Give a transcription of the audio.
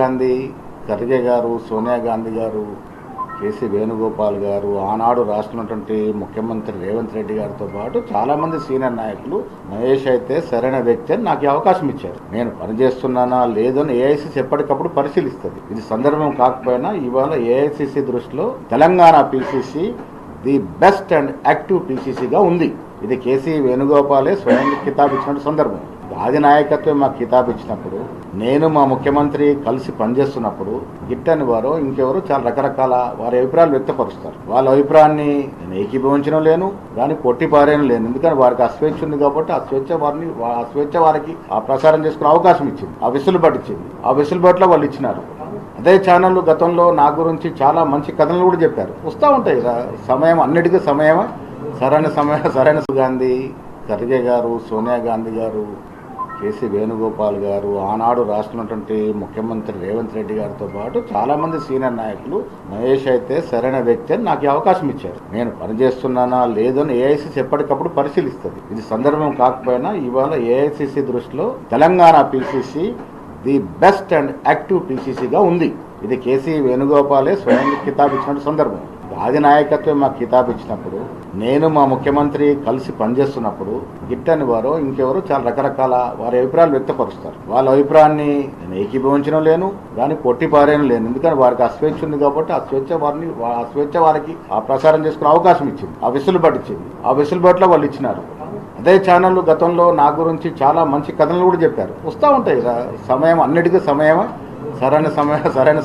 గాంధీ, ఖర్గే గారు, సోనియా గాంధీ గారు, కేసీ వేణుగోపాల్ గారు, ఆనాడు రాష్ట్రమైనటువంటి ముఖ్యమంత్రి రేవంత్ రెడ్డి గారితో పాటు చాలామంది సీనియర్ నాయకులు మహేష్ అయితే సరైన వ్యక్తి అని నాకు అవకాశం ఇచ్చారు. నేను పనిచేస్తున్నానా లేదని ఏఐసిసి ఎప్పటికప్పుడు పరిశీలిస్తుంది. ఇది సందర్భం కాకపోయినా ఇవాళ ఏఐసిసి దృష్టిలో Telangana PCC the best and active పిసిసిగా ఉంది. ఇది కేసీ వేణుగోపాలే స్వయంగా కితాబ్ ఇచ్చిన సందర్భం. ఆది నాయకత్వం మాకు కితాబ్ ఇచ్చినప్పుడు, నేను మా ముఖ్యమంత్రి కలిసి పనిచేస్తున్నప్పుడు గిట్టని వారు ఇంకెవరు చాలా రకరకాల వారి అభిప్రాయాలు వ్యక్తపరుస్తారు. వాళ్ళ అభిప్రాయాన్ని నేను ఏకీభవించడం లేను, కానీ కొట్టి పారేయడం లేను. ఎందుకంటే వారికి అస్వేచ్ఛ ఉంది కాబట్టి ఆ స్వేచ్ఛ వారికి ఆ ప్రసారం చేసుకునే అవకాశం ఇచ్చింది, ఆ వెసులుబాటు ఇచ్చింది. ఆ వెసులుబాటులో వాళ్ళు ఇచ్చినారు. అదే ఛానళ్ళు గతంలో నా గురించి చాలా మంచి కథలు కూడా చెప్పారు. వస్తూ ఉంటాయి సమయం, అన్నిటికీ సమయమే సరైన గాంధీ, ఖర్గే గారు, సోనియా గాంధీ గారు, కేసీ వేణుగోపాల్ గారు, ఆనాడు రాష్ట్రమైనటువంటి ముఖ్యమంత్రి రేవంత్ రెడ్డి గారితో పాటు చాలామంది సీనియర్ నాయకులు మహేష్ అయితే సరైన వ్యక్తి అని నాకు అవకాశం ఇచ్చారు. నేను పనిచేస్తున్నానా లేదని ఏఐసిసి ఎప్పటికప్పుడు పరిశీలిస్తుంది. ఇది సందర్భం కాకపోయినా ఇవాళ ఏఐసిసి దృష్టిలో Telangana PCC the best and active పిసిసిగా ఉంది. ఇది కేసీ వేణుగోపాలే స్వయంగా కితాబ్ ఇచ్చిన సందర్భం. ఆది నాయకత్వం మాకు కితాబ్ ఇచ్చినప్పుడు, నేను మా ముఖ్యమంత్రి కలిసి పనిచేస్తున్నప్పుడు గిట్టని వారు ఇంకెవరు చాలా రకరకాల వారి అభిప్రాయాలు వ్యక్తపరుస్తారు. వాళ్ళ అభిప్రాయాన్ని నేను ఏకీభవించడం లేను, కానీ కొట్టి పారేయడం లేను. ఎందుకంటే వారికి అస్వేచ్ఛ ఉంది కాబట్టి ఆ స్వేచ్ఛ వారికి ఆ ప్రసారం చేసుకునే అవకాశం ఇచ్చింది, ఆ వెసులుబాటు ఇచ్చింది. ఆ వెసులుబాటులో వాళ్ళు ఇచ్చినారు. అదే ఛానళ్ళు గతంలో నా గురించి చాలా మంచి కథలు కూడా చెప్పారు. వస్తూ ఉంటాయి సమయం, అన్నిటికీ సమయమే సరైన